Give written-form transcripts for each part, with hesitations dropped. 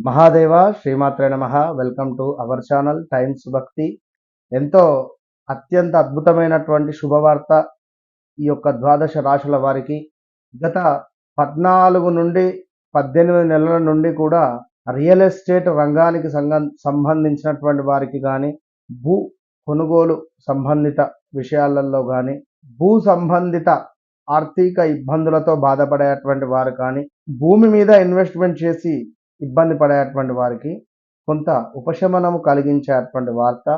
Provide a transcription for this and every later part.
మహాదేవ శ్రీమాత్రే నమః. Welcome to our channel times భక్తి. ఎంతో అత్యంత అద్భుతమైనటువంటి శుభవార్త ఈ యొక్క ద్వాదశ రాశుల వారికి. గత 14 నుండి 18 నెలల నుండి కూడా రియల్ ఎస్టేట్ రంగానికి సంబంధించినటువంటి వారికి కానీ, భూ కొనుగోలు సంబంధిత విషయాలలో కానీ, భూ సంబంధిత ఆర్థిక ఇబ్బందులతో బాధపడేటువంటి వారు కానీ, భూమి మీద ఇన్వెస్ట్మెంట్ చేసి ఇబ్బంది పడేటువంటి వారికి కొంత ఉపశమనము కలిగించేటువంటి వార్త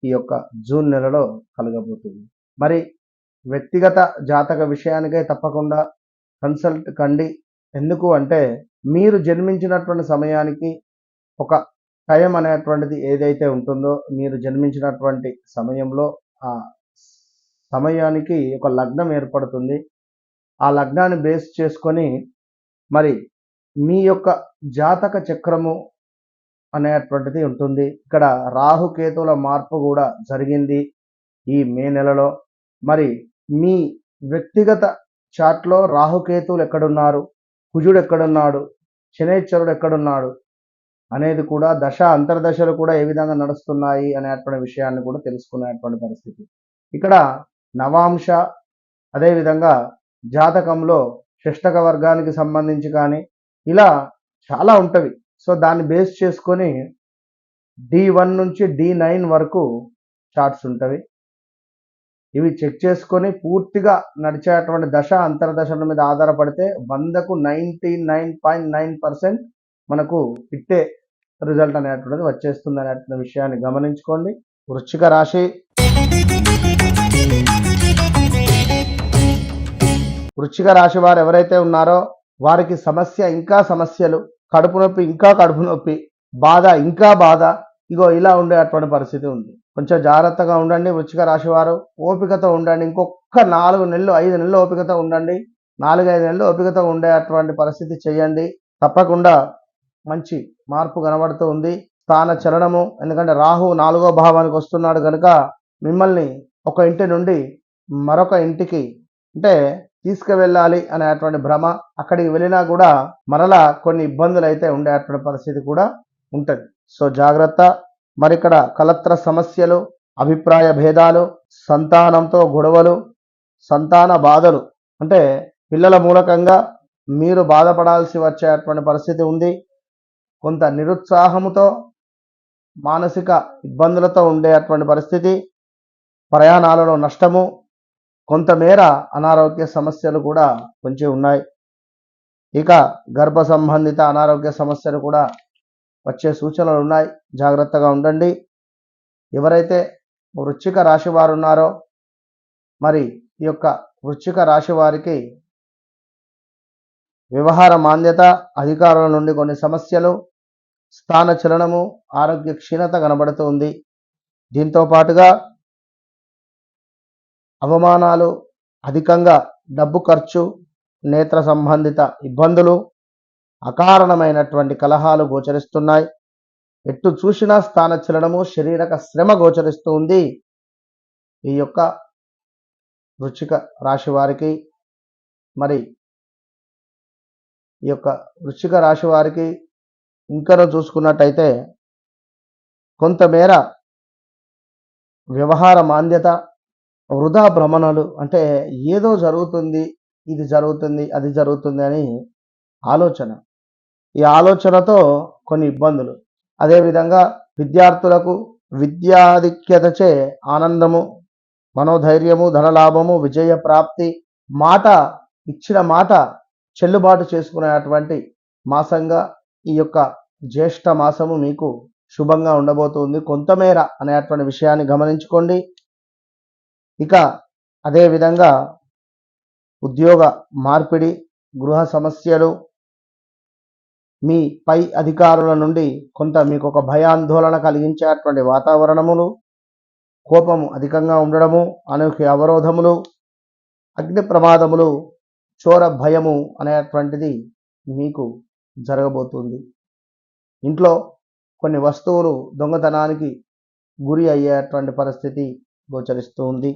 ఈ యొక్క జూన్ నెలలో కలగబోతుంది. మరి వ్యక్తిగత జాతక విషయానికై తప్పకుండా కన్సల్ట్ కండి. ఎందుకు అంటే మీరు జన్మించినటువంటి సమయానికి ఒక టైం అనేటువంటిది ఏదైతే ఉంటుందో, మీరు జన్మించినటువంటి సమయంలో ఆ సమయానికి ఒక లగ్నం ఏర్పడుతుంది. ఆ లగ్నాన్ని బేస్ చేసుకొని మరి మీ యొక్క జాతక చక్రము అనేటువంటిది ఉంటుంది. ఇక్కడ రాహుకేతువుల మార్పు కూడా జరిగింది ఈ మే నెలలో. మరి మీ వ్యక్తిగత చార్ట్లో రాహుకేతువులు ఎక్కడున్నారు, కుజుడు ఎక్కడున్నాడు, శనైశ్వరుడు ఎక్కడున్నాడు అనేది కూడా దశ అంతర్దశలు కూడా ఏ విధంగా నడుస్తున్నాయి అనేటువంటి విషయాన్ని కూడా తెలుసుకునేటువంటి పరిస్థితి. ఇక్కడ నవాంశ అదేవిధంగా జాతకంలో షష్టక వర్గానికి సంబంధించి కానీ ఇలా చాలా ఉంటవి. సో దాన్ని బేస్ చేసుకొని D1 నుంచి D9 వరకు చార్ట్స్ ఉంటవి. ఇవి చెక్ చేసుకొని పూర్తిగా నడిచేటువంటి దశ అంతర్దశల మీద ఆధారపడితే 100కు 99.9% మనకు ఇట్టే రిజల్ట్ అనేటువంటిది వచ్చేస్తుంది అనేటువంటి విషయాన్ని గమనించుకోండి. వృశ్చిక రాశి. వృశ్చిక రాశి వారు ఎవరైతే ఉన్నారో వారికి సమస్య ఇంకా సమస్యలు, కడుపు నొప్పి ఇంకా కడుపు నొప్పి, బాధ ఇంకా బాధ, ఇగో ఇలా ఉండేటువంటి పరిస్థితి ఉంది. కొంచెం జాగ్రత్తగా ఉండండి వృశ్చిక రాశి వారు. ఓపికతో ఉండండి. ఇంకొక 4 నెలలు 5 నెలలు ఓపికతో ఉండండి. 4-5 నెలలు ఓపికతో ఉండేటువంటి పరిస్థితి చేయండి. తప్పకుండా మంచి మార్పు కనబడుతూ ఉంది. స్థాన చలనము, ఎందుకంటే రాహు 4వ భావానికి వస్తున్నాడు కనుక మిమ్మల్ని ఒక ఇంటి నుండి మరొక ఇంటికి అంటే తీసుకువెళ్ళాలి అనేటువంటి భ్రమ, అక్కడికి వెళ్ళినా కూడా మరలా కొన్ని ఇబ్బందులు అయితే ఉండేటువంటి పరిస్థితి కూడా ఉంటుంది. సో జాగ్రత్త. మరి ఇక్కడ కలత్ర సమస్యలు, అభిప్రాయ భేదాలు, సంతానంతో గొడవలు, సంతాన బాధలు, అంటే పిల్లల మూలకంగా మీరు బాధపడాల్సి వచ్చేటువంటి పరిస్థితి ఉంది. కొంత నిరుత్సాహముతో మానసిక ఇబ్బందులతో ఉండేటువంటి పరిస్థితి, ప్రయాణాలలో నష్టము, కొంతమేర అనారోగ్య సమస్యలు కూడా కొంచెం ఉన్నాయి. ఇక గర్భ సంబంధిత అనారోగ్య సమస్యలు కూడా వచ్చే సూచనలు ఉన్నాయి. జాగ్రత్తగా ఉండండి. ఎవరైతే వృశ్చిక రాశి వారు ఉన్నారో మరి ఈ యొక్క వృశ్చిక రాశి వారికి వ్యవహార మాంద్యత, అధికారుల నుండి కొన్ని సమస్యలు, స్థాన చలనము, ఆరోగ్య క్షీణత కనబడుతుంది. దీంతో పాటుగా అవమానాలు, అధికంగా డబ్బు ఖర్చు, నేత్ర సంబంధిత ఇబ్బందులు, అకారణమైనటువంటి కలహాలు గోచరిస్తున్నాయి. ఎటు చూసినా స్థాన చలనము, శారీరక శ్రమ గోచరిస్తూ ఉంది ఈ యొక్క వృశ్చిక రాశి వారికి. మరి ఈ యొక్క వృశ్చిక రాశి వారికి ఇంకా చూసుకున్నట్టయితే కొంతమేర వ్యవహార మాంద్యత, వృధా భ్రమణలు, అంటే ఏదో జరుగుతుంది, ఇది జరుగుతుంది, అది జరుగుతుంది అని ఆలోచన. ఈ ఆలోచనతో కొన్ని ఇబ్బందులు. అదేవిధంగా విద్యార్థులకు విద్యాధిక్యతచే ఆనందము, మనోధైర్యము, ధనలాభము, విజయ ప్రాప్తి, మాట ఇచ్చిన మాట చెల్లుబాటు చేసుకునేటువంటి మాసంగా ఈ యొక్క జ్యేష్ఠ మాసము మీకు శుభంగా ఉండబోతుంది కొంతమేర అనేటువంటి విషయాన్ని గమనించుకోండి. ఇక అదేవిధంగా ఉద్యోగ మార్పిడి, గృహ సమస్యలు, మీ పై అధికారుల నుండి కొంత మీకు ఒక భయాందోళన కలిగించేటువంటి వాతావరణములు, కోపము అధికంగా ఉండడము, అనూహ్య అవరోధములు, అగ్ని ప్రమాదములు, చోర భయము అనేటువంటిది మీకు జరగబోతుంది. ఇంట్లో కొన్ని వస్తువులు దొంగతనానికి గురి అయ్యేటువంటి పరిస్థితి గోచరిస్తూ ఉంది.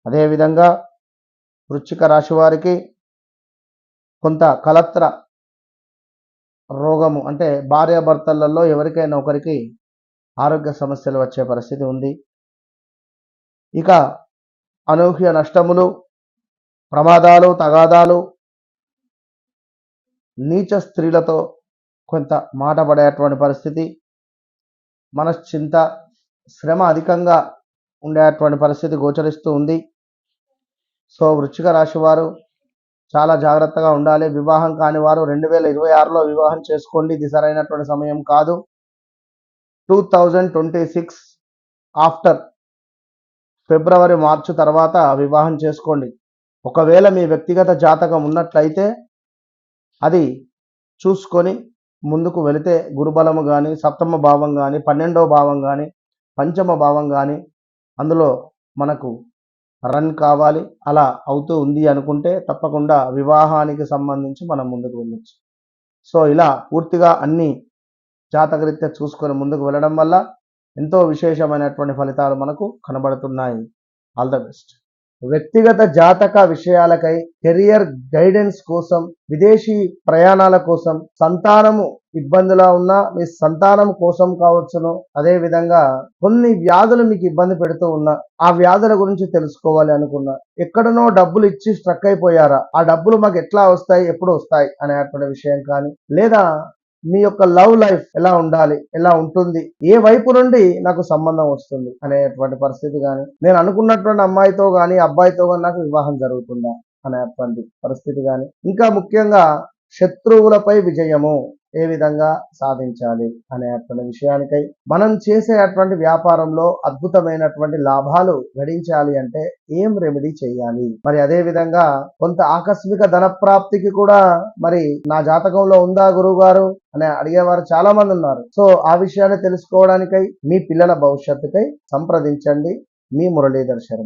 అదేవిధంగా వృశ్చిక రాశి వారికి కొంత కలత్ర రోగము అంటే భార్యాభర్తలలో ఎవరికైనా ఒకరికి ఆరోగ్య సమస్యలు వచ్చే పరిస్థితి ఉంది. ఇక అనూహ్య నష్టములు, ప్రమాదాలు, తగాదాలు, నీచ స్త్రీలతో కొంత మాట పడేటువంటి పరిస్థితి, మనశ్చింత, శ్రమ అధికంగా ఉండేటువంటి పరిస్థితి గోచరిస్తూ ఉంది. సో వృశ్చిక రాశి వారు చాలా జాగ్రత్తగా ఉండాలి. వివాహం కాని వారు 2026లో వివాహం చేసుకోండి. ఇది సరైనటువంటి సమయం కాదు. 2026 ఆఫ్టర్ ఫిబ్రవరి, మార్చి తర్వాత వివాహం చేసుకోండి. ఒకవేళ మీ వ్యక్తిగత జాతకం ఉన్నట్లయితే అది చూసుకొని ముందుకు వెళితే గురుబలము కానీ, సప్తమ భావం కానీ, 12వ భావం కానీ, పంచమ భావం కానీ అందులో మనకు రన్ కావాలి. అలా అవుతూ ఉంది అనుకుంటే తప్పకుండా వివాహానికి సంబంధించి మనం ముందుకు వెళ్ళొచ్చు. సో ఇలా పూర్తిగా అన్ని జాతకరీత్యా చూసుకొని ముందుకు వెళ్ళడం వల్ల ఎంతో విశేషమైనటువంటి ఫలితాలు మనకు కనబడుతున్నాయి. All the best. వ్యక్తిగత జాతక విషయాలకై, కెరియర్ గైడెన్స్ కోసం, విదేశీ ప్రయాణాల కోసం, సంతానము ఇబ్బందిలా ఉన్నా మీ సంతానం కోసం కావచ్చును, అదే విధంగా కొన్ని వ్యాధులు మీకు ఇబ్బంది పెడుతూ ఉన్నా ఆ వ్యాధుల గురించి తెలుసుకోవాలి అనుకున్నా, ఎక్కడనో డబ్బులు ఇచ్చి స్ట్రక్ అయిపోయారా, ఆ డబ్బులు మాకు ఎట్లా వస్తాయి, ఎప్పుడు వస్తాయి అనేటువంటి విషయం కానీ, లేదా మీ యొక్క లవ్ లైఫ్ ఎలా ఉండాలి, ఎలా ఉంటుంది, ఏ వైపు నుండి నాకు సంబంధం వస్తుంది అనేటువంటి పరిస్థితి కానీ, నేను అనుకున్నటువంటి అమ్మాయితో కానీ అబ్బాయితో కానీ నాకు వివాహం జరుగుతుందా అనేటువంటి పరిస్థితి కానీ, ఇంకా ముఖ్యంగా శత్రువులపై విజయము ఏ విధంగా సాధించాలి అనేటువంటి విషయానికై, మనం చేసేటువంటి వ్యాపారంలో అద్భుతమైనటువంటి లాభాలు గడించాలి అంటే ఏం రెమెడీ చేయాలి, మరి అదే విధంగా కొంత ఆకస్మిక ధన ప్రాప్తికి కూడా మరి నా జాతకంలో ఉందా గురువు గారు అని అడిగేవారు చాలా మంది ఉన్నారు. సో ఆ విషయాన్ని తెలుసుకోవడానికై మీ పిల్లల భవిష్యత్తుకై సంప్రదించండి మీ మురళీధర్ శర్మ.